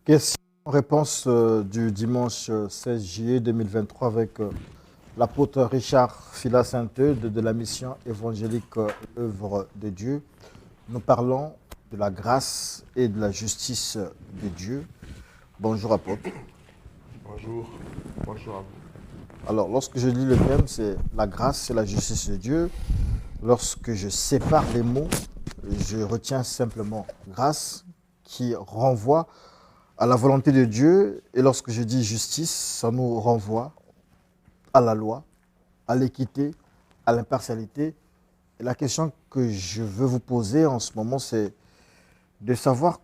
Question-réponse du dimanche 16 juillet 2023 avec l'apôtre Richard Fila-Sainteux de la mission évangélique L'œuvre de Dieu. Nous parlons de la grâce et de la justice de Dieu. Bonjour apôtre. Bonjour, bonjour à vous. Alors lorsque je lis le thème, c'est la grâce et la justice de Dieu. Lorsque je sépare les mots, je retiens simplement grâce qui renvoie à la volonté de Dieu. Et lorsque je dis justice, ça nous renvoie à la loi, à l'équité, à l'impartialité. Et la question que je veux vous poser en ce moment, c'est de savoir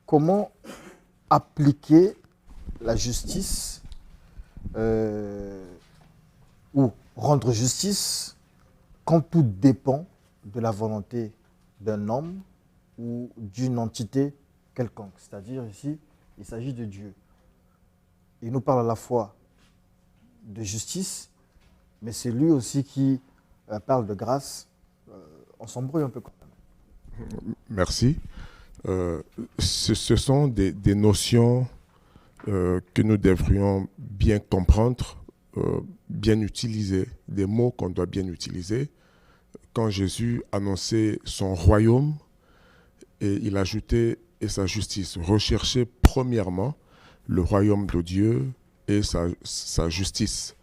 comment appliquer la justice ou rendre justice quand tout dépend de la volonté d'un homme ou d'une entité quelconque. C'est-à-dire ici, il s'agit de Dieu. Il nous parle à la fois de justice, mais c'est lui aussi qui parle de grâce. On s'embrouille un peu quand même. Merci. Ce sont des notions que nous devrions bien comprendre, bien utiliser, des mots qu'on doit bien utiliser. Quand Jésus annonçait son royaume, et il ajoutait et sa justice. Rechercher premièrement le royaume de Dieu et sa justice.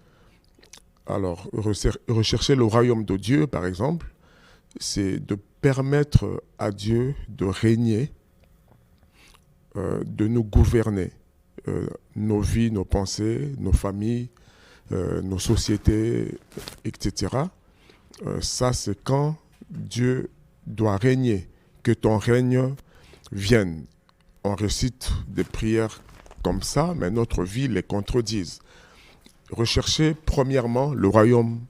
Alors, rechercher le royaume de Dieu, par exemple, c'est de permettre à Dieu de régner, de nous gouverner, nos vies, nos pensées, nos familles, nos sociétés, etc. Ça, c'est quand Dieu doit régner, que ton règne vienne. On récite des prières comme ça, mais notre vie les contredise. Rechercher premièrement le royaume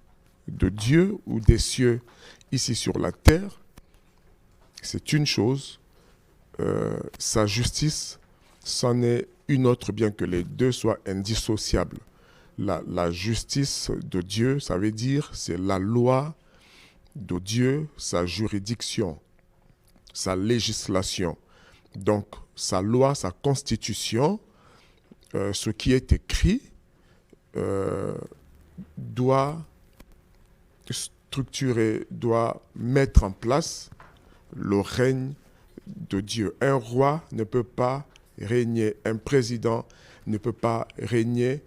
de Dieu ou des cieux ici sur la terre, c'est une chose. Sa justice, c'en est une autre, bien que les deux soient indissociables. La justice de Dieu, ça veut dire c'est la loi de Dieu, sa juridiction, sa législation. Donc, sa loi, sa constitution, ce qui est écrit, doit structurer, doit mettre en place le règne de Dieu. Un roi ne peut pas régner, un président ne peut pas régner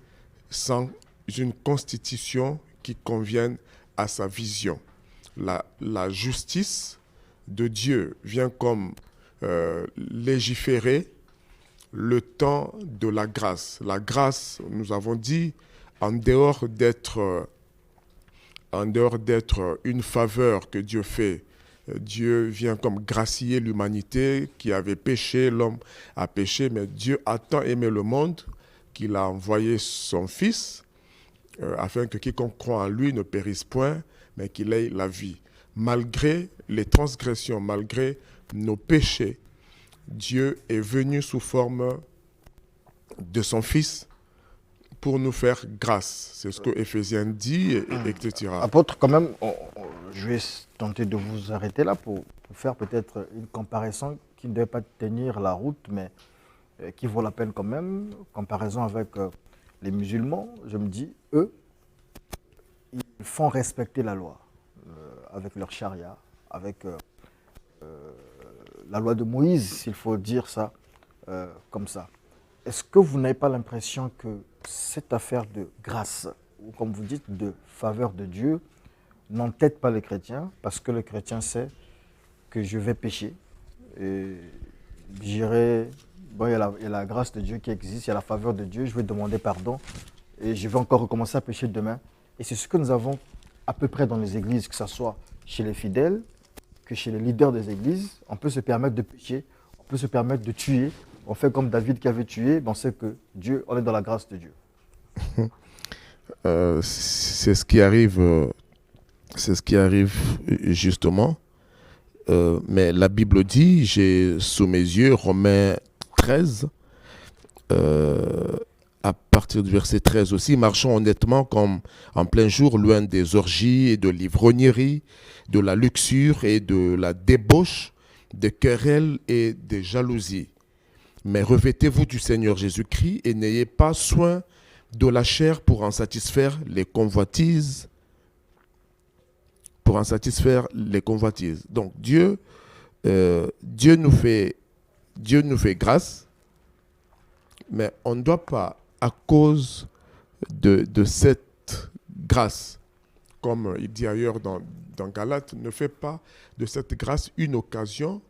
sans une constitution qui convienne à sa vision. La justice de Dieu vient comme légiférer le temps de la grâce. La grâce, nous avons dit, en dehors d'être une faveur que Dieu fait, Dieu vient comme gracier l'humanité qui avait péché, l'homme a péché, mais Dieu a tant aimé le monde qu'il a envoyé son Fils afin que quiconque croit en lui ne périsse point, mais qu'il ait la vie. Malgré les transgressions, malgré nos péchés, Dieu est venu sous forme de son Fils pour nous faire grâce. C'est ce que Éphésiens dit, etc. Apôtre, quand même, je vais tenter de vous arrêter là pour faire peut-être une comparaison qui ne devait pas tenir la route, mais qui vaut la peine quand même. Comparaison avec les musulmans, je me dis, eux, ils font respecter la loi avec leur charia, avec la loi de Moïse, s'il faut dire ça comme ça. Est-ce que vous n'avez pas l'impression que cette affaire de grâce, ou comme vous dites, de faveur de Dieu, n'entête pas les chrétiens, parce que le chrétien sait que je vais pécher, et j'irai, bon, il y a la grâce de Dieu qui existe, il y a la faveur de Dieu, je vais demander pardon, et je vais encore recommencer à pécher demain. Et c'est ce que nous avons à peu près dans les églises, que ce soit chez les fidèles, que chez les leaders des églises. On peut se permettre de pécher, on peut se permettre de tuer. On fait comme David qui avait tué, on sait que Dieu, on est dans la grâce de Dieu. C'est ce qui arrive, justement. Mais la Bible dit, j'ai sous mes yeux Romains 13, à partir du verset 13 aussi, marchons honnêtement comme en plein jour, loin des orgies et de l'ivrognerie, de la luxure et de la débauche, des querelles et des jalousies. Mais revêtez-vous du Seigneur Jésus-Christ et n'ayez pas soin de la chair pour en satisfaire les convoitises. Pour en satisfaire les convoitises. Donc Dieu nous fait grâce, mais on ne doit pas, à cause de cette grâce, comme il dit ailleurs dans Galates, ne fait pas de cette grâce une occasion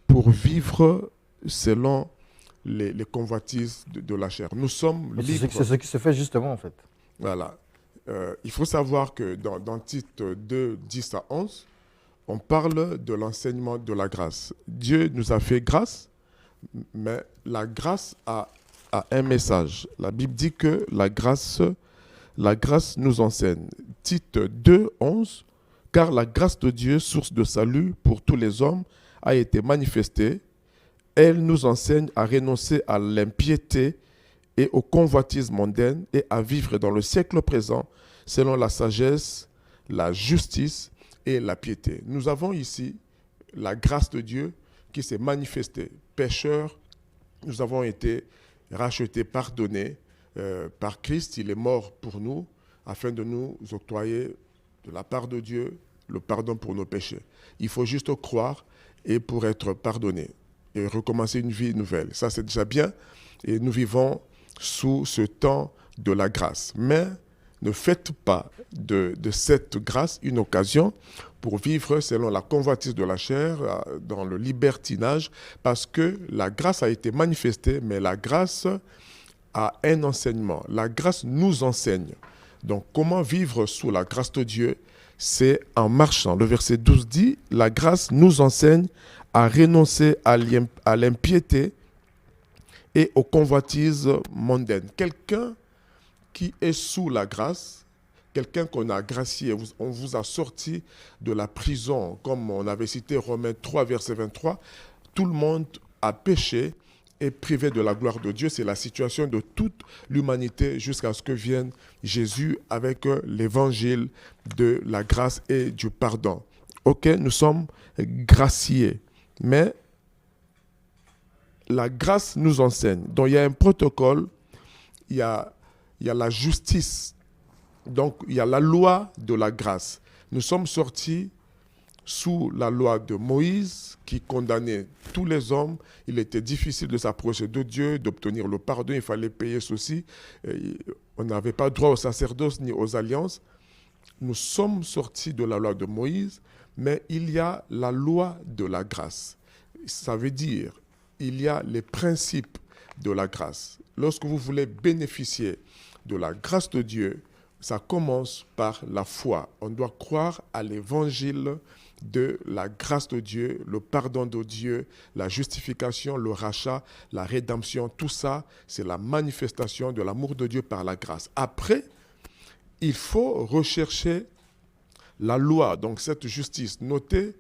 pour vivre selon les convoitises de la chair. Nous sommes libres. C'est ce qui se fait justement en fait. Voilà. Il faut savoir que dans Tite 2, 10 à 11, on parle de l'enseignement de la grâce. Dieu nous a fait grâce, mais la grâce a un message. La Bible dit que la grâce nous enseigne. Tite 2, 11, car la grâce de Dieu, source de salut pour tous les hommes, a été manifestée. Elle nous enseigne à renoncer à l'impiété et aux convoitises mondaines et à vivre dans le siècle présent selon la sagesse, la justice et la piété. Nous avons ici la grâce de Dieu qui s'est manifestée. Pécheurs, nous avons été rachetés, pardonnés par Christ. Il est mort pour nous afin de nous octroyer de la part de Dieu le pardon pour nos péchés. Il faut juste croire et pour être pardonné et recommencer une vie nouvelle. Ça, c'est déjà bien et nous vivons sous ce temps de la grâce. Mais ne faites pas de cette grâce une occasion pour vivre selon la convoitise de la chair, dans le libertinage, parce que la grâce a été manifestée, mais la grâce a un enseignement. La grâce nous enseigne. Donc, comment vivre sous la grâce de Dieu? C'est en marchant. Le verset 12 dit, la grâce nous enseigne à renoncer à l'impiété et aux convoitises mondaines. Quelqu'un qui est sous la grâce, quelqu'un qu'on a gracié, on vous a sorti de la prison, comme on avait cité Romains 3, verset 23, tout le monde a péché et privé de la gloire de Dieu. C'est la situation de toute l'humanité jusqu'à ce que vienne Jésus avec l'évangile de la grâce et du pardon. Ok, nous sommes graciés, mais la grâce nous enseigne. Donc il y a un protocole, il y a la justice, donc il y a la loi de la grâce. Nous sommes sortis sous la loi de Moïse qui condamnait tous les hommes. Il était difficile de s'approcher de Dieu, d'obtenir le pardon, il fallait payer ceci. On n'avait pas droit au sacerdoce ni aux alliances. Nous sommes sortis de la loi de Moïse, mais il y a la loi de la grâce. Ça veut dire, il y a les principes de la grâce. Lorsque vous voulez bénéficier de la grâce de Dieu, ça commence par la foi. On doit croire à l'évangile de la grâce de Dieu, le pardon de Dieu, la justification, le rachat, la rédemption. Tout ça, c'est la manifestation de l'amour de Dieu par la grâce. Après, il faut rechercher la loi, donc cette justice. Notez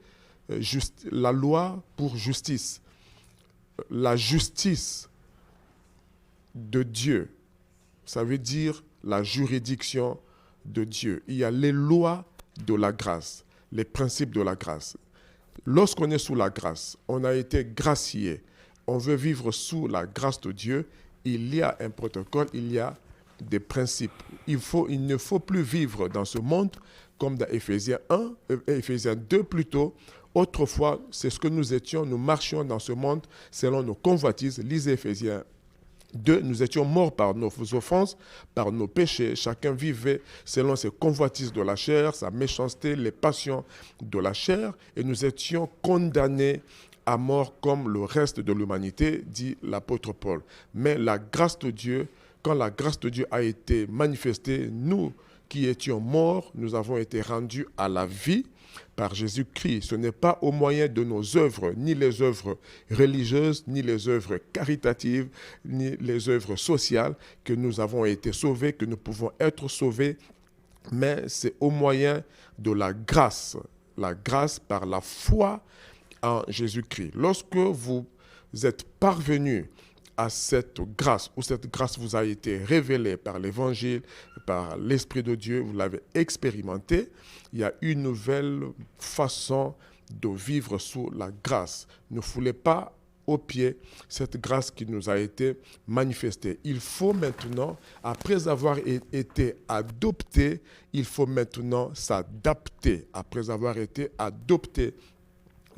la loi pour justice. La justice de Dieu, ça veut dire la juridiction de Dieu. Il y a les lois de la grâce, les principes de la grâce. Lorsqu'on est sous la grâce, on a été gracié, on veut vivre sous la grâce de Dieu, il y a un protocole, il y a des principes. Il ne faut plus vivre dans ce monde comme dans Éphésiens 2 plutôt. Autrefois, c'est ce que nous étions, nous marchions dans ce monde selon nos convoitises. Lisez Éphésiens 2, nous étions morts par nos offenses, par nos péchés. Chacun vivait selon ses convoitises de la chair, sa méchanceté, les passions de la chair. Et nous étions condamnés à mort comme le reste de l'humanité, dit l'apôtre Paul. Mais la grâce de Dieu, quand la grâce de Dieu a été manifestée, nous qui étions morts, nous avons été rendus à la vie par Jésus-Christ. Ce n'est pas au moyen de nos œuvres, ni les œuvres religieuses, ni les œuvres caritatives, ni les œuvres sociales que nous avons été sauvés, que nous pouvons être sauvés, mais c'est au moyen de la grâce par la foi en Jésus-Christ. Lorsque vous êtes parvenus à cette grâce, où cette grâce vous a été révélée par l'Évangile, par l'Esprit de Dieu, vous l'avez expérimenté, il y a une nouvelle façon de vivre sous la grâce. Ne foulez pas aux pieds cette grâce qui nous a été manifestée. Il faut maintenant, après avoir été adopté, il faut maintenant s'adapter. Après avoir été adopté,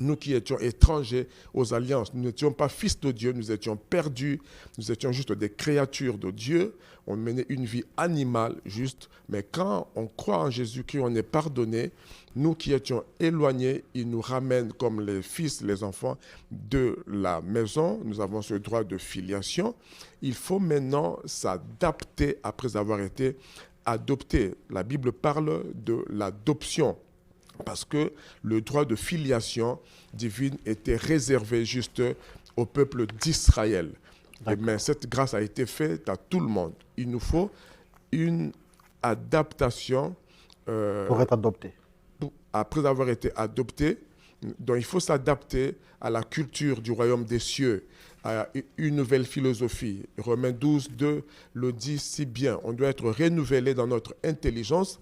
nous qui étions étrangers aux alliances, nous n'étions pas fils de Dieu, nous étions perdus, nous étions juste des créatures de Dieu, on menait une vie animale juste, mais quand on croit en Jésus-Christ, on est pardonné, nous qui étions éloignés, il nous ramène comme les fils, les enfants de la maison, nous avons ce droit de filiation, il faut maintenant s'adapter après avoir été adopté. La Bible parle de l'adoption, parce que le droit de filiation divine était réservé juste au peuple d'Israël. Mais cette grâce a été faite à tout le monde. Il nous faut une adaptation. Pour être adopté. Après avoir été adopté, donc il faut s'adapter à la culture du royaume des cieux, à une nouvelle philosophie. Romains 12, 2 le dit si bien. On doit être renouvelé dans notre intelligence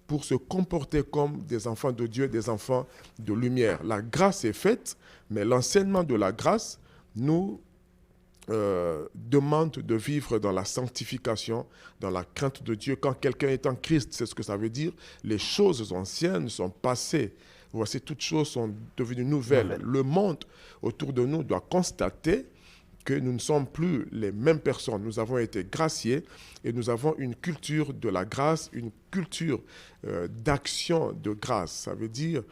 pour se comporter comme des enfants de Dieu, des enfants de lumière. La grâce est faite, mais l'enseignement de la grâce nous demande de vivre dans la sanctification, dans la crainte de Dieu. Quand quelqu'un est en Christ, c'est ce que ça veut dire. Les choses anciennes sont passées. Voici, toutes choses sont devenues nouvelles. Le monde autour de nous doit constater que nous ne sommes plus les mêmes personnes. Nous avons été graciés et nous avons une culture de la grâce, une culture d'action de grâce. Ça veut dire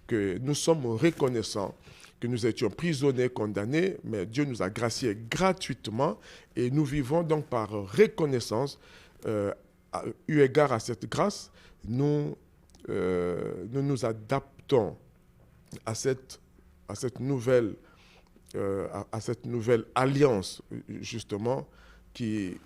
que nous sommes reconnaissants, que nous étions prisonniers, condamnés, mais Dieu nous a graciés gratuitement et nous vivons donc par reconnaissance. Eu égard à cette grâce, nous nous adaptons à cette nouvelle alliance, justement, qui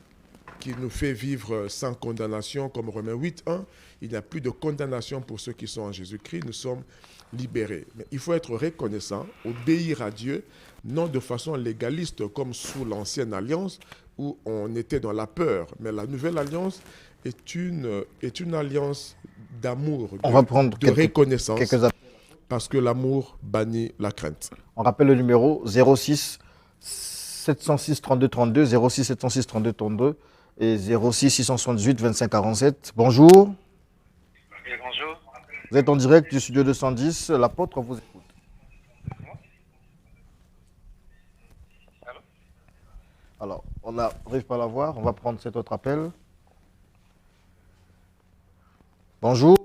nous fait vivre sans condamnation, comme Romains 8.1. Il n'y a plus de condamnation pour ceux qui sont en Jésus-Christ. Nous sommes libérés. Mais il faut être reconnaissant, obéir à Dieu, non de façon légaliste, comme sous l'ancienne alliance, où on était dans la peur. Mais la nouvelle alliance est une alliance d'amour, de reconnaissance. Parce que l'amour bannit la crainte. On rappelle le numéro 06 706 32 32, 06 706 32 32 et 06 678 25 47. Bonjour. Oui, bonjour. Vous êtes en direct du studio 210. L'apôtre vous écoute. Allô? Alors, on n'arrive pas à la voir. On va prendre cet autre appel. Bonjour.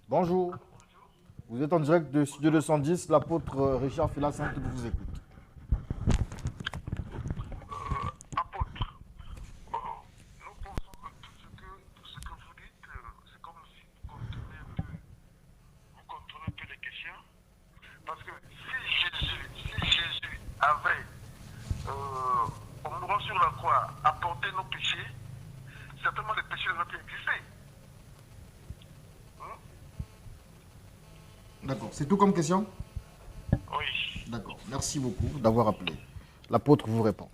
Bonjour. Vous êtes en direct de Studio 210, l'apôtre Richard Filassin qui vous écoute. Apôtre, nous pensons que tout ce que vous dites, c'est comme si vous contrôlez un peu les questions. Parce que si Jésus avait, en mourant sur la croix, apporté nos péchés, certainement les péchés n'auraient plus existé. D'accord. C'est tout comme question? Oui. D'accord. Merci beaucoup d'avoir appelé. L'apôtre vous répond.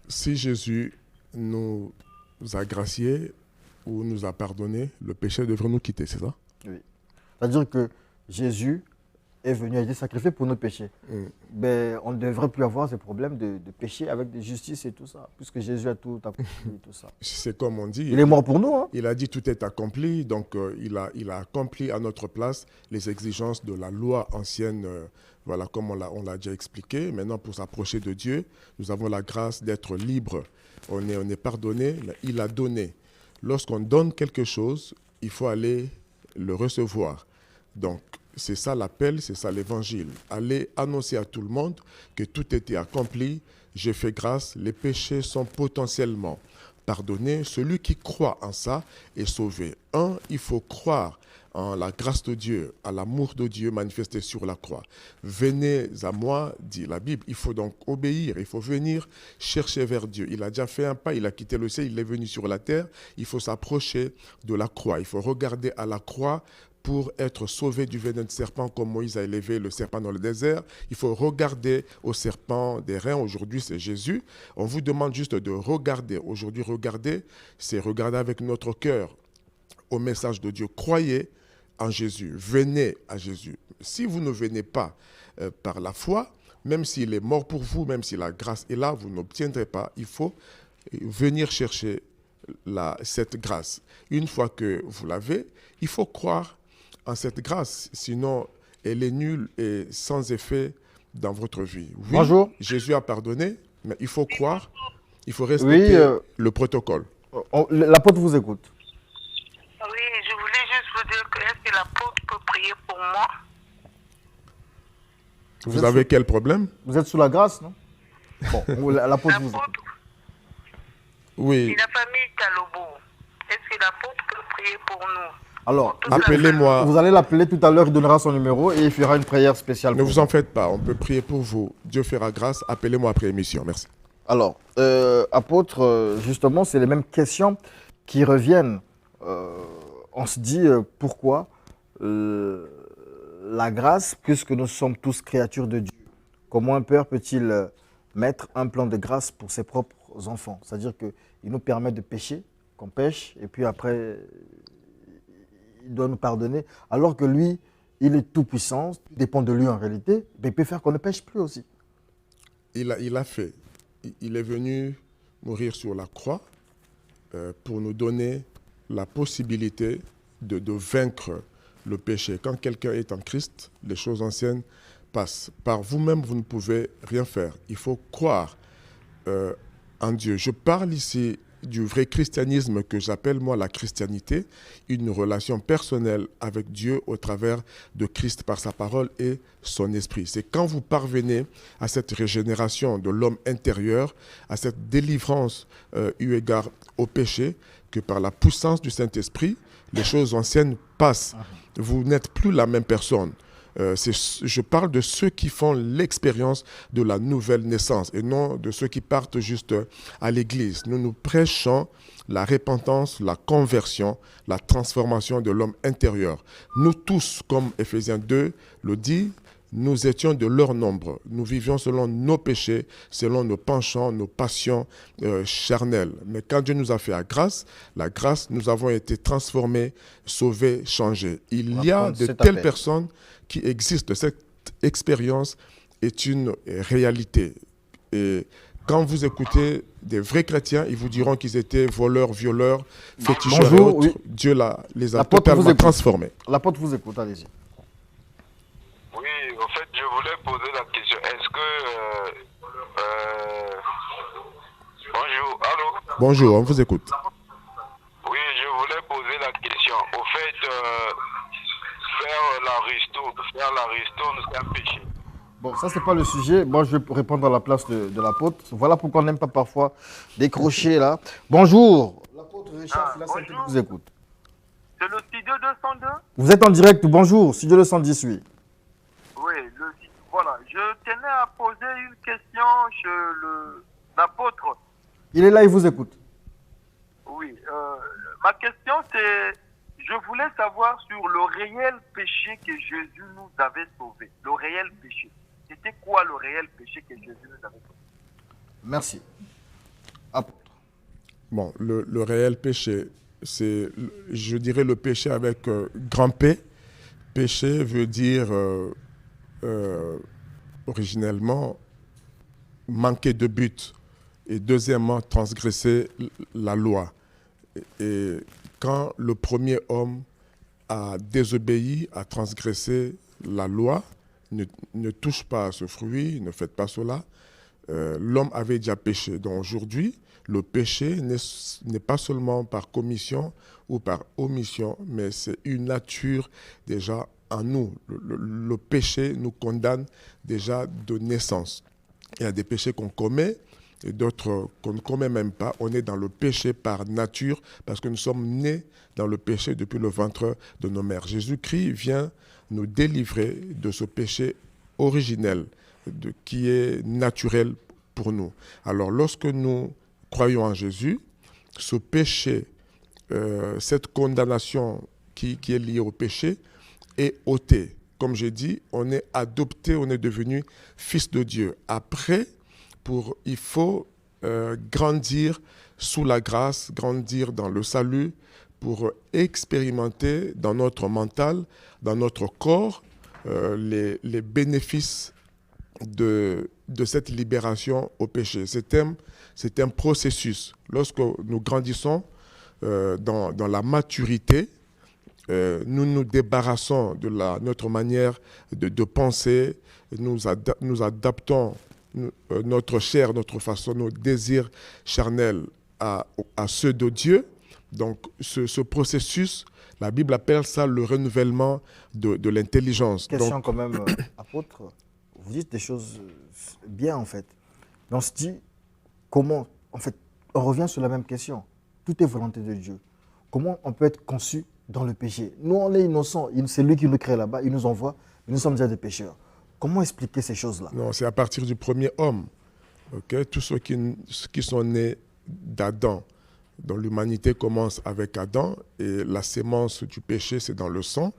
Si Jésus nous a graciés ou nous a pardonné, le péché devrait nous quitter, c'est ça? Oui. C'est-à-dire que Jésus est venu, a été sacrifié pour nos péchés. Ben, on ne devrait plus avoir ces problèmes de péché avec de justice et tout ça, puisque Jésus a tout accompli et tout ça. C'est comme on dit. Il est mort pour nous. Hein? Il a dit tout est accompli, donc il a accompli à notre place les exigences de la loi ancienne, voilà, comme on l'a déjà expliqué. Maintenant, pour s'approcher de Dieu, nous avons la grâce d'être libres. On est pardonné, mais il a donné. Lorsqu'on donne quelque chose, il faut aller le recevoir. Donc, c'est ça l'appel, c'est ça l'évangile. Aller annoncer à tout le monde que tout était accompli, j'ai fait grâce, les péchés sont potentiellement pardonnés. Celui qui croit en ça est sauvé. Il faut croire en la grâce de Dieu, à l'amour de Dieu manifesté sur la croix. Venez à moi, dit la Bible. Il faut donc obéir, il faut venir chercher vers Dieu. Il a déjà fait un pas, il a quitté le ciel, il est venu sur la terre. Il faut s'approcher de la croix. Il faut regarder à la croix pour être sauvé du venin de serpent, comme Moïse a élevé le serpent dans le désert. Il faut regarder au serpent des reins. Aujourd'hui, c'est Jésus. On vous demande juste de regarder. Aujourd'hui, regarder, c'est regarder avec notre cœur au message de Dieu. Croyez en Jésus. Venez à Jésus. Si vous ne venez pas par la foi, même s'il est mort pour vous, même si la grâce est là, vous n'obtiendrez pas. Il faut venir chercher cette grâce. Une fois que vous l'avez, il faut croire en cette grâce. Sinon, elle est nulle et sans effet dans votre vie. Oui, Bonjour. Jésus a pardonné, mais il faut croire, il faut respecter le protocole. L'apôtre vous écoute. Oui, je voulais juste vous dire que est-ce que l'apôtre peut prier pour moi? Vous avez quel problème? Vous êtes sous la grâce, non? Bon, l'apôtre vous écoute. Oui. Et la famille Talobo, est-ce que l'apôtre peut prier pour nous? Alors, appelez-moi. Vous allez l'appeler tout à l'heure, il donnera son numéro et il fera une prière spéciale. Ne vous en faites pas, on peut prier pour vous. Dieu fera grâce. Appelez-moi après émission. Merci. Alors, apôtre, justement, c'est les mêmes questions qui reviennent. On se dit pourquoi la grâce, puisque nous sommes tous créatures de Dieu, comment un père peut-il mettre un plan de grâce pour ses propres enfants? C'est-à-dire qu'il nous permet de pécher, qu'on pêche, et puis après, il doit nous pardonner, alors que lui, il est tout puissant, tout dépend de lui en réalité, mais il peut faire qu'on ne pêche plus aussi. Il a fait. Il est venu mourir sur la croix pour nous donner la possibilité de vaincre le péché. Quand quelqu'un est en Christ, les choses anciennes passent. Par vous-même, vous ne pouvez rien faire. Il faut croire en Dieu. Je parle ici du vrai christianisme que j'appelle moi la christianité, une relation personnelle avec Dieu au travers de Christ par sa parole et son esprit. C'est quand vous parvenez à cette régénération de l'homme intérieur, à cette délivrance eu égard au péché, que par la puissance du Saint-Esprit, les choses anciennes passent. Vous n'êtes plus la même personne. Je parle de ceux qui font l'expérience de la nouvelle naissance et non de ceux qui partent juste à l'église. Nous prêchons la repentance, la conversion, la transformation de l'homme intérieur. Nous tous, comme Éphésiens 2 le dit, nous étions de leur nombre. Nous vivions selon nos péchés, selon nos penchants, nos passions charnelles. Mais quand Dieu nous a fait la grâce, nous avons été transformés, sauvés, changés. Il y a de telles personnes qui existent. Cette expérience est une réalité. Et quand vous écoutez des vrais chrétiens, ils vous diront qu'ils étaient voleurs, violeurs, féticheurs et autres. Oui. Dieu les a totalement transformés. L'apôtre vous écoute, allez-y. Oui, en fait, je voulais poser la question. Est-ce que... Bonjour, allô? Bonjour, on vous écoute. Oui, je voulais poser la question. Au fait, faire la ristourne, c'est un péché. Bon, ça, c'est pas le sujet. Moi, je vais répondre à la place de l'apôtre. Voilà pourquoi on n'aime pas parfois décrocher là. Bonjour. L'apôtre Richard vous écoute. C'est le studio 202? Vous êtes en direct. Bonjour, studio 218. Oui, voilà. Je tenais à poser une question chez l'apôtre. Il est là, il vous écoute. Oui. Ma question, c'est... Je voulais savoir sur le réel péché que Jésus nous avait sauvé. Le réel péché. C'était quoi le réel péché que Jésus nous avait sauvé? Merci. Apôtre. Bon, le réel péché, c'est, je dirais, le péché avec grand P. Péché veut dire, originellement, manquer de but. Et deuxièmement, transgresser la loi. Et quand le premier homme a désobéi, a transgressé la loi, ne touche pas à ce fruit, ne faites pas cela, l'homme avait déjà péché. Donc aujourd'hui, le péché n'est pas seulement par commission ou par omission, mais c'est une nature déjà en nous. Le péché nous condamne déjà de naissance. Il y a des péchés qu'on commet, et d'autres qu'on ne commet même pas. On est dans le péché par nature parce que nous sommes nés dans le péché depuis le ventre de nos mères. Jésus-Christ vient nous délivrer de ce péché originel qui est naturel pour nous. Alors lorsque nous croyons en Jésus, ce péché, cette condamnation qui est liée au péché est ôtée. Comme j'ai dit, on est adopté, on est devenu fils de Dieu. Après, il faut grandir sous la grâce, grandir dans le salut pour expérimenter dans notre mental, dans notre corps, les bénéfices de cette libération au péché. C'est un processus. Lorsque nous grandissons dans la maturité, nous nous débarrassons de notre manière de penser, nous adaptons notre chair, notre façon, nos désirs charnels à ceux de Dieu. Donc ce processus, la Bible appelle ça le renouvellement de l'intelligence. Question Donc, quand même, apôtre, vous dites des choses bien en fait. Mais on se dit, comment, en fait, on revient sur la même question. Tout est volonté de Dieu. Comment on peut être conçu dans le péché? Nous, on est innocents. C'est lui qui nous crée là-bas, il nous envoie, mais nous sommes déjà des pécheurs. Comment expliquer ces choses-là? Non, c'est à partir du premier homme. Okay? Tous ceux qui sont nés d'Adam. Donc l'humanité commence avec Adam et la sémence du péché, c'est dans le sang.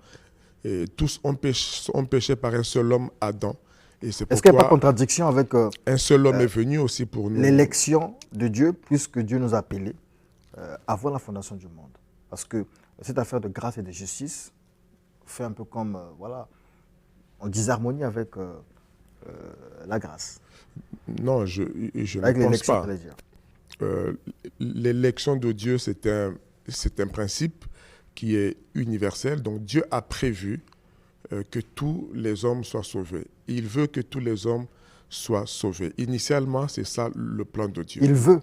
Et tous ont péché par un seul homme, Adam. Est-ce qu'il n'y a pas de contradiction avec un seul homme est venu aussi pour nous? L'élection de Dieu, puisque Dieu nous a appelés avant la fondation du monde. Parce que cette affaire de grâce et de justice fait un peu comme, voilà, en disharmonie avec la grâce. Non, je avec ne pense pas. Dire. L'élection de Dieu, c'est un principe qui est universel. Donc Dieu a prévu que tous les hommes soient sauvés. Il veut que tous les hommes soient sauvés. Initialement, c'est ça le plan de Dieu. Il veut.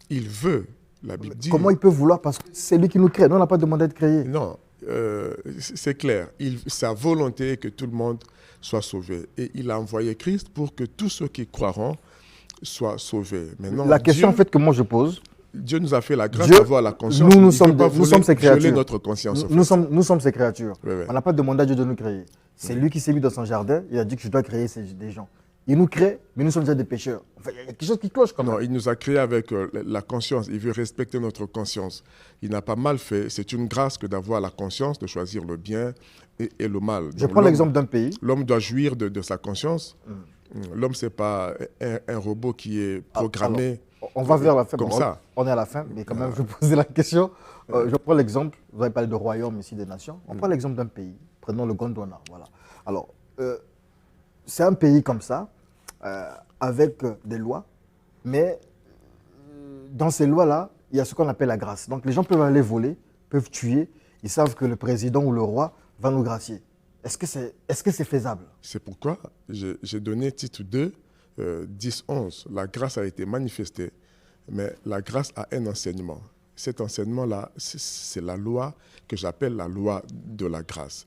Il veut, la Bible dit. Comment il peut vouloir? Parce que c'est lui qui nous crée. Nous, on n'a pas demandé d'être créé. Non, c'est clair. Sa volonté est que tout le monde soit sauvé. Et il a envoyé Christ pour que tous ceux qui croiront soient sauvés. Maintenant, la question en fait que moi je pose, Dieu nous a fait la grâce d'avoir la conscience. Nous sommes ses créatures. Notre conscience, nous sommes ses créatures. Oui. On n'a pas demandé à Dieu de nous créer. C'est lui qui s'est mis dans son jardin. Il a dit que je dois créer des gens. Il nous crée, mais nous sommes déjà des pécheurs. Enfin, il y a quelque chose qui cloche quand même. Non, il nous a créés avec la conscience. Il veut respecter notre conscience. Il n'a pas mal fait. C'est une grâce que d'avoir la conscience, de choisir le bien et le mal. Je prends l'exemple d'un pays. L'homme doit jouir de sa conscience. L'homme, ce n'est pas un robot qui est programmé. Alors, on va vers la fin. Comme ça. On est à la fin, mais quand même, je vais poser la question. Je prends l'exemple, vous avez parlé de royaume ici, des nations. On prend l'exemple d'un pays. Prenons le Gondwana. Voilà. Alors, c'est un pays comme ça, avec des lois, mais dans ces lois-là, il y a ce qu'on appelle la grâce. Donc, les gens peuvent aller voler, peuvent tuer. Ils savent que le président ou le roi va nous gracier. Est-ce que c'est faisable? C'est pourquoi j'ai donné titre 2, 10-11. La grâce a été manifestée, mais la grâce a un enseignement. Cet enseignement-là, c'est la loi que j'appelle la loi de la grâce.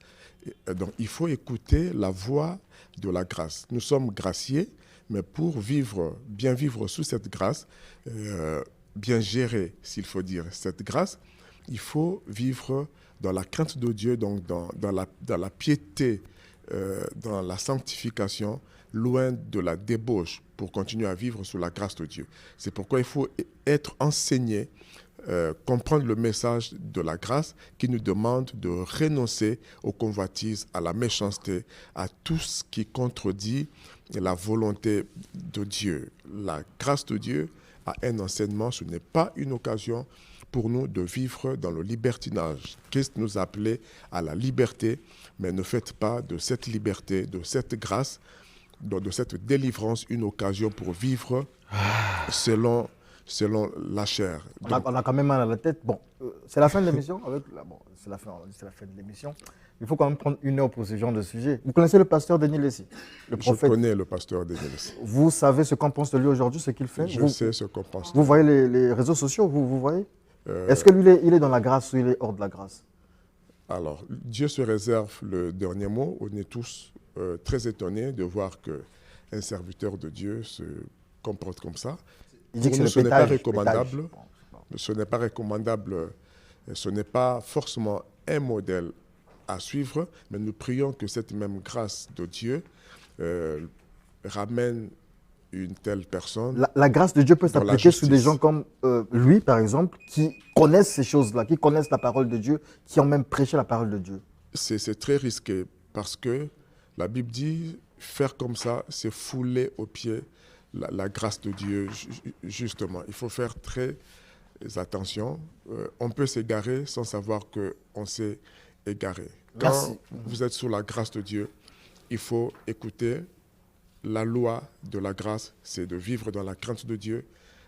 Donc, il faut écouter la voix de la grâce. Nous sommes graciés, mais pour bien vivre sous cette grâce, bien gérer, s'il faut dire, cette grâce, il faut vivre dans la crainte de Dieu, donc dans la piété, dans la sanctification, loin de la débauche, pour continuer à vivre sous la grâce de Dieu. C'est pourquoi il faut être enseigné, comprendre le message de la grâce qui nous demande de renoncer aux convoitises, à la méchanceté, à tout ce qui contredit la volonté de Dieu. La grâce de Dieu a un enseignement, ce n'est pas une occasion pour nous de vivre dans le libertinage. Christ nous a appelés à la liberté, mais ne faites pas de cette liberté, de cette grâce, de cette délivrance, une occasion pour vivre selon la chair. Donc, on a quand même mal à la tête. Bon, c'est la fin de l'émission. C'est la fin de l'émission. Il faut quand même prendre une heure pour ce genre de sujet. Vous connaissez le pasteur Denis Lessy, le prophète? Je connais le pasteur Denis Lessy. Vous savez ce qu'on pense de lui aujourd'hui, ce qu'il fait? Je sais ce qu'on pense. Vous voyez les réseaux sociaux, vous voyez? Est-ce que lui, il est dans la grâce ou il est hors de la grâce? Alors, Dieu se réserve le dernier mot. On est tous très étonnés de voir qu'un serviteur de Dieu se comporte comme ça. Il dit que ce n'est pas recommandable. Ce n'est pas recommandable. Ce n'est pas forcément un modèle à suivre, mais nous prions que cette même grâce de Dieu ramène une telle personne. La grâce de Dieu peut s'appliquer sur des gens comme lui, par exemple, qui connaissent ces choses-là, qui connaissent la parole de Dieu, qui ont même prêché la parole de Dieu. C'est très risqué parce que la Bible dit faire comme ça, c'est fouler aux pieds la grâce de Dieu, justement. Il faut faire très attention. On peut s'égarer sans savoir qu'on s'est égaré. Merci. Quand vous êtes sous la grâce de Dieu, il faut écouter la loi de la grâce, c'est de vivre dans la crainte de Dieu,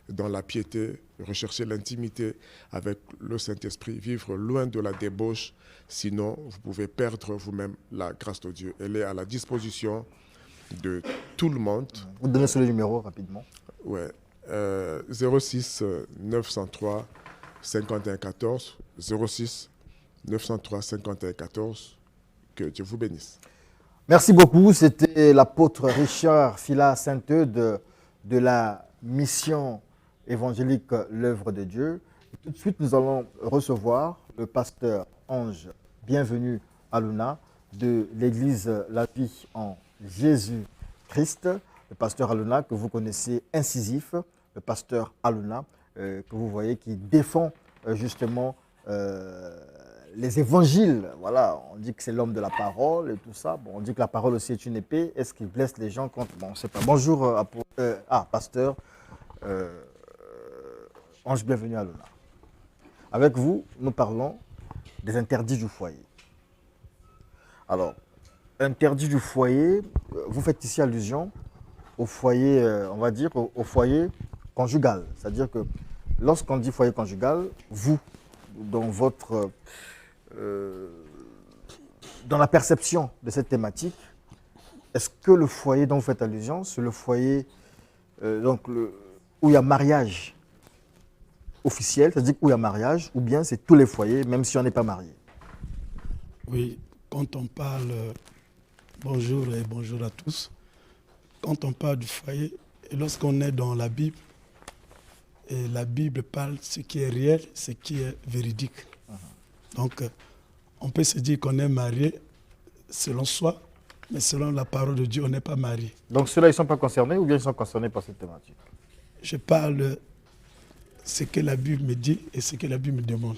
dans la piété, rechercher l'intimité avec le Saint-Esprit, vivre loin de la débauche. Sinon, vous pouvez perdre vous-même la grâce de Dieu. Elle est à la disposition de tout le monde. Vous donnez sur le numéro rapidement. Ouais. 06 903 51 14. 06 903 51 14. Que Dieu vous bénisse. Merci beaucoup. C'était l'apôtre Richard Fila Saint-Eudes de la mission évangélique L'œuvre de Dieu. Et tout de suite, nous allons recevoir le pasteur Ange Bienvenu Aluna de l'église La Vie en Jésus-Christ. Le pasteur Aluna que vous connaissez incisif, le pasteur Aluna que vous voyez qui défend justement les évangiles. Voilà, on dit que c'est l'homme de la parole et tout ça. Bon, on dit que la parole aussi est une épée. Est-ce qu'il blesse les gens contre... Bon, on ne sait pas. Bonjour, pasteur Ange Bienvenu Aluna. Avec vous, nous parlons des interdits du foyer. Alors, interdits du foyer, vous faites ici allusion au foyer, on va dire, au foyer conjugal. C'est-à-dire que lorsqu'on dit foyer conjugal, vous, dans votre... dans la perception de cette thématique, est-ce que le foyer dont vous faites allusion, c'est le foyer où il y a mariage officiel, c'est-à-dire où il y a mariage, ou bien c'est tous les foyers, même si on n'est pas marié? Oui, quand on parle, bonjour et bonjour à tous, quand on parle du foyer, et lorsqu'on est dans la Bible, et la Bible parle ce qui est réel, ce qui est véridique. Donc, on peut se dire qu'on est marié selon soi, mais selon la parole de Dieu, on n'est pas marié. Donc ceux-là, ils ne sont pas concernés ou bien ils sont concernés par cette thématique? Je parle ce que la Bible me dit et ce que la Bible me demande.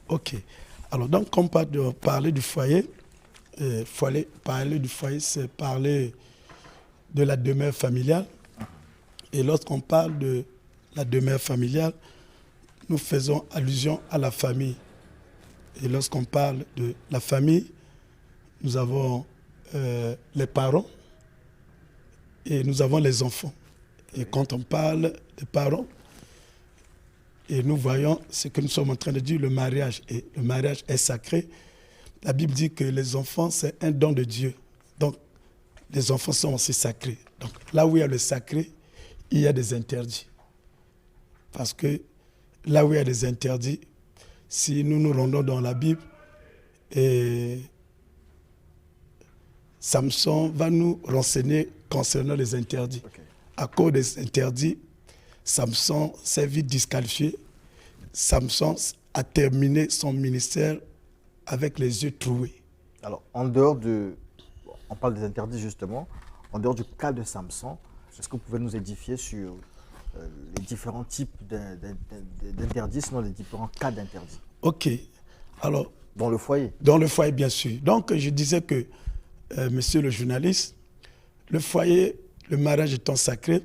Ok. Alors, donc, quand on parle de parler du foyer, parler du foyer, c'est parler de la demeure familiale. Et lorsqu'on parle de la demeure familiale, nous faisons allusion à la famille. Et lorsqu'on parle de la famille, nous avons les parents et nous avons les enfants. Et quand on parle des parents, et nous voyons ce que nous sommes en train de dire, le mariage. Et le mariage est sacré. La Bible dit que les enfants, c'est un don de Dieu. Donc, les enfants sont aussi sacrés. Donc, là où il y a le sacré, il y a des interdits. Parce que là où il y a des interdits, si nous nous rendons dans la Bible, et Samson va nous renseigner concernant les interdits. Okay. À cause des interdits, Samson s'est vite disqualifié. Samson a terminé son ministère avec les yeux troués. Alors, en dehors de... On parle des interdits justement. En dehors du cas de Samson, est-ce que vous pouvez nous édifier sur les différents types d'interdits, sinon les différents cas d'interdits? Ok. Alors... Dans le foyer? Dans le foyer, bien sûr. Donc, je disais que, monsieur le journaliste, le foyer, le mariage étant sacré,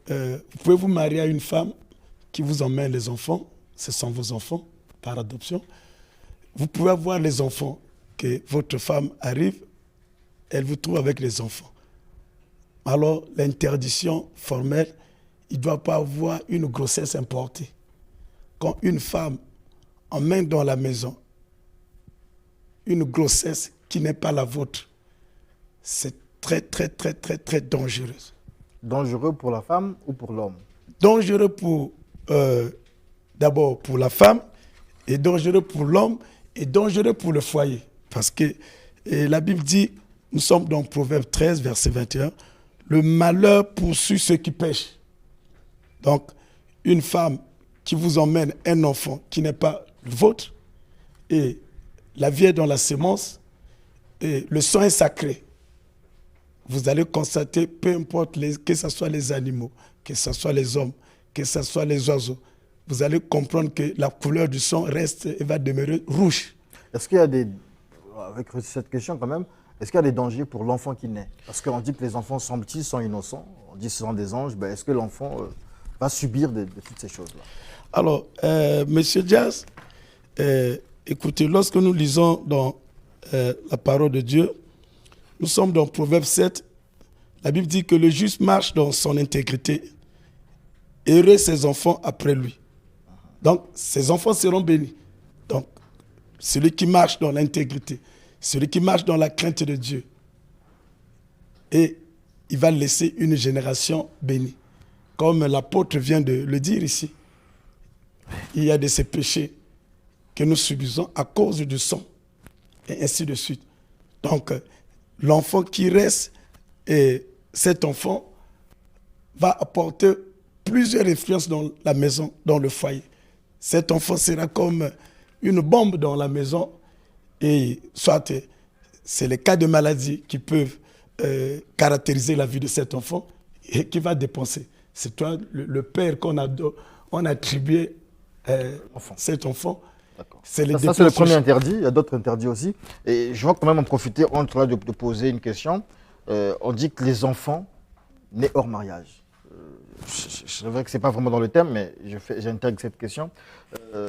vous pouvez vous marier à une femme qui vous emmène les enfants, ce sont vos enfants par adoption. Vous pouvez avoir les enfants, que votre femme arrive, elle vous trouve avec les enfants. Alors, l'interdiction formelle, il ne doit pas avoir une grossesse importée. Quand une femme emmène dans la maison une grossesse qui n'est pas la vôtre, c'est très, très, très, très, très dangereux. Dangereux pour la femme ou pour l'homme? Dangereux pour, d'abord pour la femme, et dangereux pour l'homme, et dangereux pour le foyer. Parce que la Bible dit, nous sommes dans Proverbe 13, verset 21, le malheur poursuit ceux qui pêchent. Donc, une femme qui vous emmène un enfant qui n'est pas le vôtre, et la vie est dans la sémence, et le sang est sacré. Vous allez constater, peu importe que ce soit les animaux, que ce soit les hommes, que ce soit les oiseaux, vous allez comprendre que la couleur du sang reste et va demeurer rouge. Est-ce qu'il y a des, avec cette question quand même, est-ce qu'il y a des dangers pour l'enfant qui naît? Parce qu'on dit que les enfants sont petits, sont innocents, on dit que ce sont des anges, ben est-ce que l'enfant va subir de toutes ces choses-là. Alors, Monsieur Diaz, écoutez, lorsque nous lisons dans la parole de Dieu, nous sommes dans Proverbe 7, la Bible dit que le juste marche dans son intégrité, heureux ses enfants après lui. Donc, ses enfants seront bénis. Donc, celui qui marche dans l'intégrité, celui qui marche dans la crainte de Dieu, et il va laisser une génération bénie. Comme l'apôtre vient de le dire ici, il y a de ces péchés que nous subissons à cause du sang, et ainsi de suite. Donc, l'enfant qui reste, et cet enfant va apporter plusieurs influences dans la maison, dans le foyer. Cet enfant sera comme une bombe dans la maison, et soit c'est les cas de maladie qui peuvent caractériser la vie de cet enfant et qui va dépenser. C'est toi, le père qu'on a attribué cet enfant. C'est le premier interdit. Il y a d'autres interdits aussi. Et je vais quand même en profiter en train de poser une question. On dit que les enfants nés hors mariage. C'est vrai que ce n'est pas vraiment dans le thème, mais j'intègre cette question.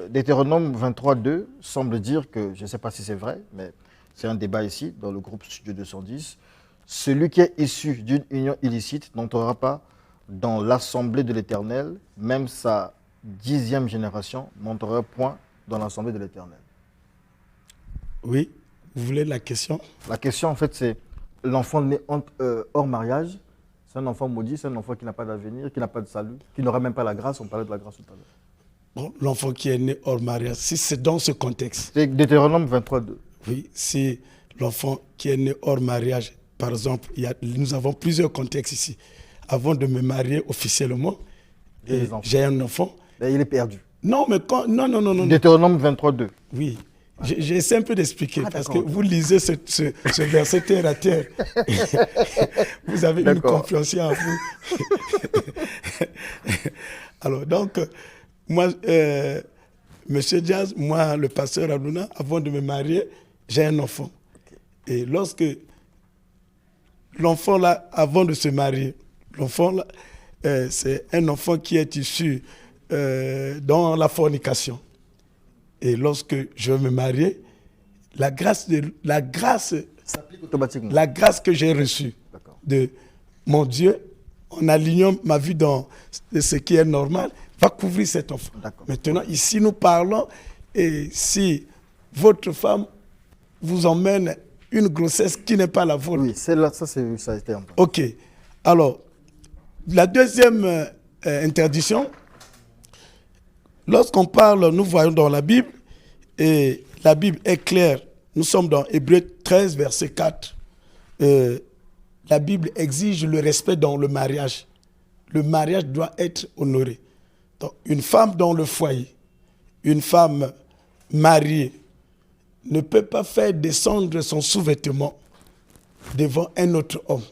Deutéronome 23.2 semble dire que, je ne sais pas si c'est vrai, mais c'est un débat ici, dans le groupe Studio 210. Celui qui est issu d'une union illicite n'entrera pas dans l'assemblée de l'Éternel, même sa 10e génération n'entrera point dans l'assemblée de l'Éternel. Oui, vous voulez la question? La question, en fait, c'est l'enfant né hors mariage, c'est un enfant maudit, c'est un enfant qui n'a pas d'avenir, qui n'a pas de salut, qui n'aura même pas la grâce. On parlait de la grâce tout à l'heure. Bon, l'enfant qui est né hors mariage, si c'est dans ce contexte. C'est Deutéronome 23.2. Oui, si l'enfant qui est né hors mariage, par exemple, nous avons plusieurs contextes ici. Avant de me marier officiellement, j'ai un enfant. Mais il est perdu. Non, mais quand. Non. Deutéronome 23.2. Oui. J'essaie un peu d'expliquer parce que vous lisez ce verset terre à terre. Vous avez une compréhension à vous. Alors, donc, moi, Monsieur Diaz, moi, le pasteur Alouna, avant de me marier, j'ai un enfant. Et lorsque l'enfant, là, avant de se marier, l'enfant, là, c'est un enfant qui est issu dans la fornication. Et lorsque je vais me marier, la grâce s'applique automatiquement. La grâce que j'ai reçue de mon Dieu, en alignant ma vie dans ce qui est normal, va couvrir cet enfant. Maintenant, ici, nous parlons, et si votre femme vous emmène une grossesse qui n'est pas la vôtre. Oui, ça a été entendu. OK. Alors, la deuxième interdiction, lorsqu'on parle, nous voyons dans la Bible, et la Bible est claire, nous sommes dans Hébreux 13, verset 4. La Bible exige le respect dans le mariage. Le mariage doit être honoré. Donc, une femme dans le foyer, une femme mariée, ne peut pas faire descendre son sous-vêtement devant un autre homme.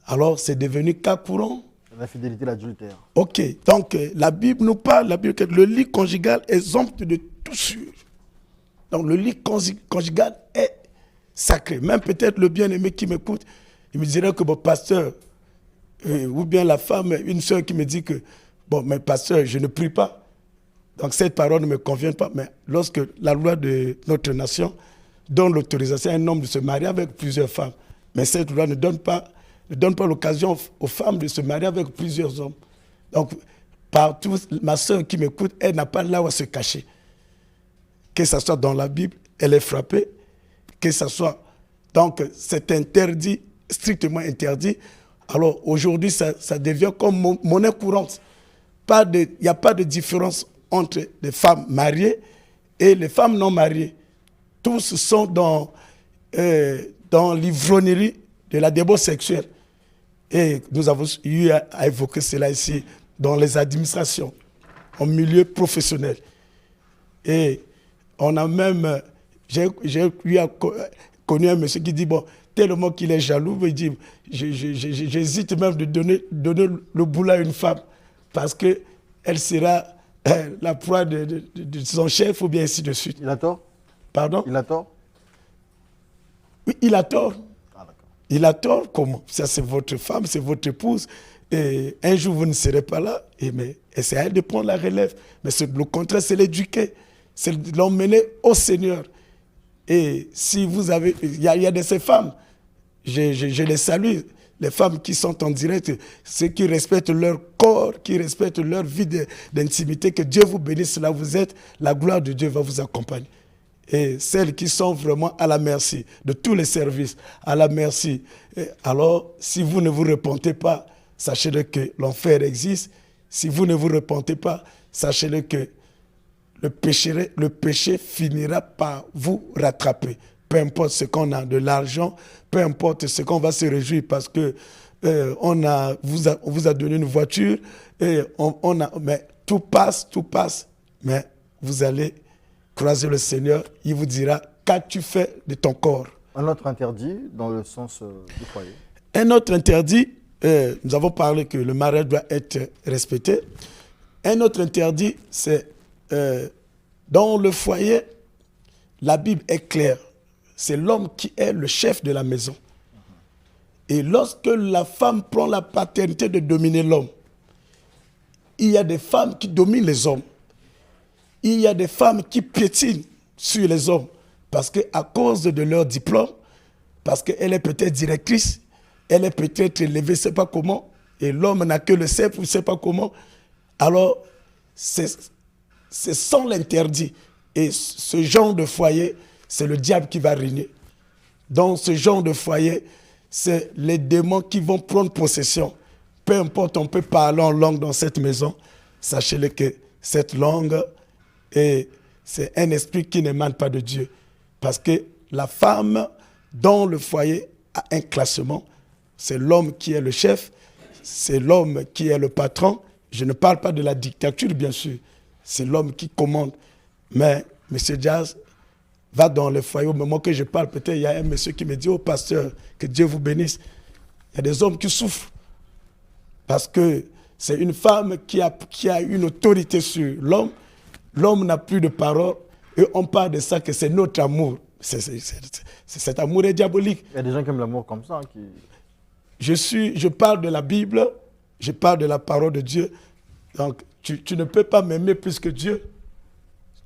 Alors, c'est devenu cas courant. L'infidélité, l'adultère. OK. Donc, la Bible nous parle, que le lit conjugal est exempt de tout sûr. Donc, le lit conjugal est sacré. Même peut-être le bien-aimé qui m'écoute, il me dirait que, bon, pasteur, ou bien la femme, une soeur qui me dit que, bon, mais pasteur, je ne prie pas. Donc, cette parole ne me convient pas. Mais lorsque la loi de notre nation donne l'autorisation à un homme de se marier avec plusieurs femmes, mais cette loi ne donne pas l'occasion aux femmes de se marier avec plusieurs hommes. Donc, partout, ma soeur qui m'écoute, elle n'a pas là où se cacher. Que ce soit dans la Bible, elle est frappée. Que ce soit... Donc, c'est interdit, strictement interdit. Alors, aujourd'hui, ça devient comme monnaie courante. Il n'y a pas de différence entre les femmes mariées et les femmes non mariées. Tous sont dans l'ivrognerie de la débauche sexuelle. Et nous avons eu à évoquer cela ici dans les administrations, en milieu professionnel. Et on a même, j'ai connu un monsieur qui dit, bon, tellement qu'il est jaloux, il dit, j'hésite même de donner le boulot à une femme parce qu'elle sera la proie de son chef ou bien ainsi de suite. Il a tort? Pardon? Il a tort? Oui, il a tort. Il a tort, comment? Ça, c'est votre femme, c'est votre épouse. Et un jour, vous ne serez pas là. Mais essayez de prendre la relève. Mais le contraire, c'est l'éduquer. C'est l'emmener au Seigneur. Et si vous avez... Il y a de ces femmes, je les salue, les femmes qui sont en direct, ceux qui respectent leur corps, qui respectent leur vie d'intimité, que Dieu vous bénisse là où vous êtes, la gloire de Dieu va vous accompagner. Et celles qui sont vraiment à la merci de tous les services, à la merci. Et alors, si vous ne vous repentez pas, sachez-le que l'enfer existe. Si vous ne vous repentez pas, sachez-le que le péché finira par vous rattraper. Peu importe ce qu'on a, de l'argent, peu importe ce qu'on va se réjouir parce que on vous a donné une voiture, et mais tout passe, mais vous allez croiser le Seigneur, il vous dira, qu'as-tu fait de ton corps? Un autre interdit dans le sens du foyer. Un autre interdit, nous avons parlé que le mariage doit être respecté. Un autre interdit, c'est dans le foyer, la Bible est claire. C'est l'homme qui est le chef de la maison. Et lorsque la femme prend la paternité de dominer l'homme, il y a des femmes qui dominent les hommes. Il y a des femmes qui piétinent sur les hommes parce qu'à cause de leur diplôme, parce qu'elle est peut-être directrice, elle est peut-être élevée, je ne sais pas comment, et l'homme n'a que le CEP, je ne sais pas comment. Alors, c'est sans l'interdit. Et ce genre de foyer, c'est le diable qui va régner. Dans ce genre de foyer, c'est les démons qui vont prendre possession. Peu importe, on peut parler en langue dans cette maison. Sachez-le que cette langue, c'est un esprit qui n'émane pas de Dieu. Parce que la femme, dans le foyer, a un classement. C'est l'homme qui est le chef, c'est l'homme qui est le patron. Je ne parle pas de la dictature, bien sûr. C'est l'homme qui commande. Mais M. Jazz va dans le foyer. Au moment que je parle, peut-être il y a un monsieur qui me dit « Oh, pasteur, que Dieu vous bénisse ». Il y a des hommes qui souffrent. Parce que c'est une femme qui a une autorité sur l'homme. L'homme n'a plus de parole. Et on parle de ça, que c'est notre amour. Cet amour est diabolique. Il y a des gens qui aiment l'amour comme ça. Qui... Je parle de la Bible, je parle de la parole de Dieu. Donc, tu ne peux pas m'aimer plus que Dieu.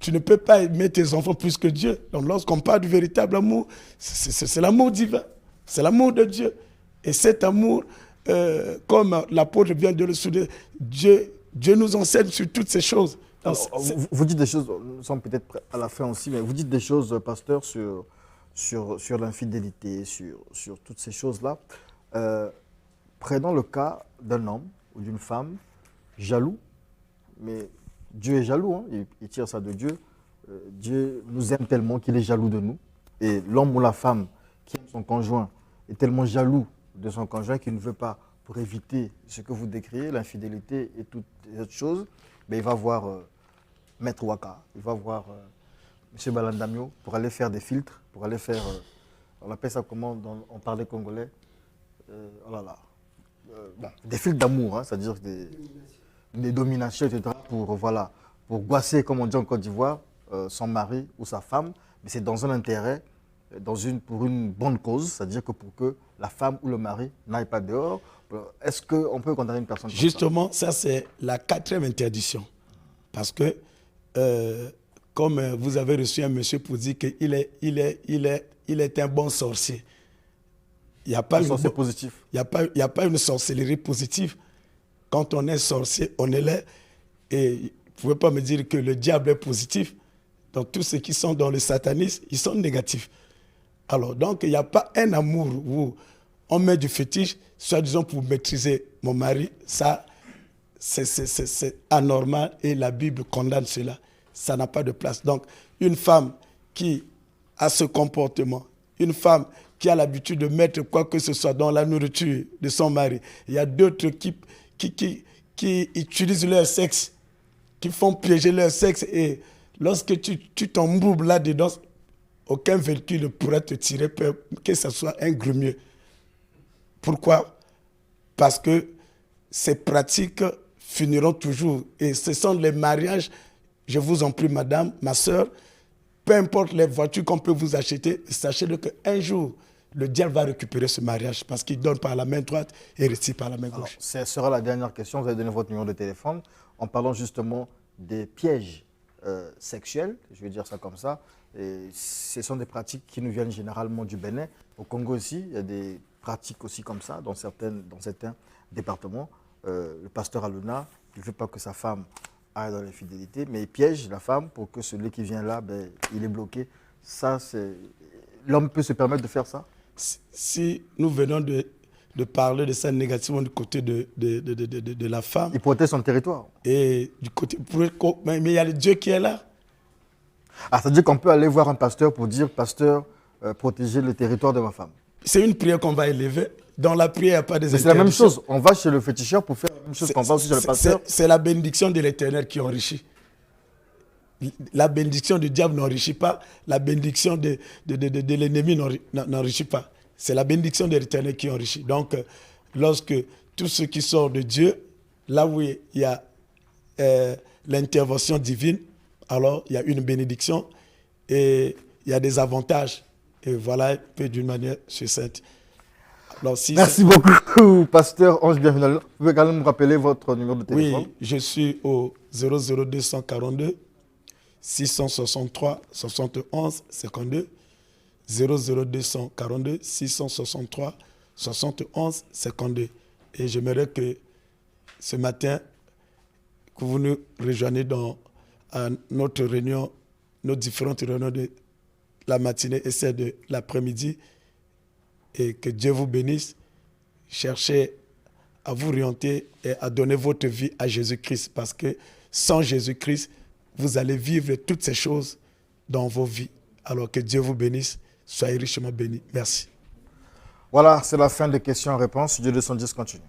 Tu ne peux pas aimer tes enfants plus que Dieu. Donc, lorsqu'on parle du véritable amour, c'est l'amour divin. C'est l'amour de Dieu. Et cet amour, comme l'apôtre vient de le souligner, Dieu nous enseigne sur toutes ces choses. Donc, vous dites des choses, nous sommes peut-être à la fin aussi, mais vous dites des choses, pasteur, sur l'infidélité, sur toutes ces choses-là. Prenons le cas d'un homme ou d'une femme jaloux, mais Dieu est jaloux, hein, il tire ça de Dieu. Dieu nous aime tellement qu'il est jaloux de nous. Et l'homme ou la femme qui aime son conjoint est tellement jaloux de son conjoint qu'il ne veut pas, pour éviter ce que vous décrivez, l'infidélité et toutes les autres choses, mais il va voir Maître Waka, il va voir M. Balandamio pour aller faire des filtres, pour aller faire, on appelle ça comment on parlait congolais, oh là là, bon, des filtres d'amour, hein, c'est-à-dire des dominations, etc., pour goisser, comme on dit en Côte d'Ivoire, son mari ou sa femme, mais c'est dans un intérêt, pour une bonne cause, c'est-à-dire que pour que la femme ou le mari n'aille pas dehors. Est-ce qu'on peut condamner une personne comme ça? Justement, ça c'est la 4e interdiction. Parce que, comme vous avez reçu un monsieur pour dire qu'il est un bon sorcier, il n'y a pas positif. Il n'y a pas une sorcellerie positive. Quand on est sorcier, on est laid. Et vous ne pouvez pas me dire que le diable est positif. Donc tous ceux qui sont dans le satanisme, ils sont négatifs. Alors donc il n'y a pas un amour où on met du fétiche, soi-disant pour maîtriser mon mari. Ça, c'est anormal et la Bible condamne cela. Ça n'a pas de place. Donc une femme qui a ce comportement, une femme qui a l'habitude de mettre quoi que ce soit dans la nourriture de son mari. Il y a d'autres qui utilisent leur sexe, qui font piéger leur sexe. Et lorsque tu t'embourbes là-dedans, aucun véhicule ne pourra te tirer, que ce soit un grumier. Pourquoi? Parce que ces pratiques finiront toujours. Et ce sont les mariages, je vous en prie, madame, ma soeur, peu importe les voitures qu'on peut vous acheter, sachez-le qu'un jour, le diable va récupérer ce mariage parce qu'il donne par la main droite et retire par la main Alors, gauche. ce sera la dernière question. Vous avez donné votre numéro de téléphone en parlant justement des pièges sexuels, je vais dire ça comme ça. Et ce sont des pratiques qui nous viennent généralement du Bénin. Au Congo aussi, il y a des pratiques aussi comme ça dans certains départements. Le pasteur Aluna, il ne veut pas que sa femme aille dans l'infidélité, mais il piège la femme pour que celui qui vient là, il est bloqué. Ça, l'homme peut se permettre de faire ça? Si nous venons de parler de ça négativement du côté de la femme. Il protège son territoire. Et du côté, mais il y a le Dieu qui est là. Ah, c'est-à-dire qu'on peut aller voir un pasteur pour dire, pasteur, protéger le territoire de ma femme. C'est une prière qu'on va élever. Dans la prière, il n'y a pas des c'est la même chose. On va chez le féticheur pour faire la même chose qu'on va aussi chez le pasteur. C'est la bénédiction de l'Éternel qui enrichit. La bénédiction du diable n'enrichit pas. La bénédiction de l'ennemi n'enrichit pas. C'est la bénédiction de l'Éternel qui enrichit. Donc, lorsque tout ce qui sort de Dieu, là où il y a l'intervention divine, alors il y a une bénédiction et il y a des avantages. Et voilà un peu d'une manière succincte. Merci beaucoup, pasteur Ange Bienvenu. Vous pouvez également me rappeler votre numéro de téléphone? Oui, je suis au 00242 663 71 52. 00242 663 71 52. Et j'aimerais que ce matin, que vous nous rejoignez dans notre réunion, nos différentes réunions de la matinée et celle de l'après-midi, et que Dieu vous bénisse. Cherchez à vous orienter et à donner votre vie à Jésus-Christ, parce que sans Jésus-Christ, vous allez vivre toutes ces choses dans vos vies. Alors que Dieu vous bénisse, soyez richement bénis. Merci. Voilà, c'est la fin des questions-réponses. Dieu de son 10 continue.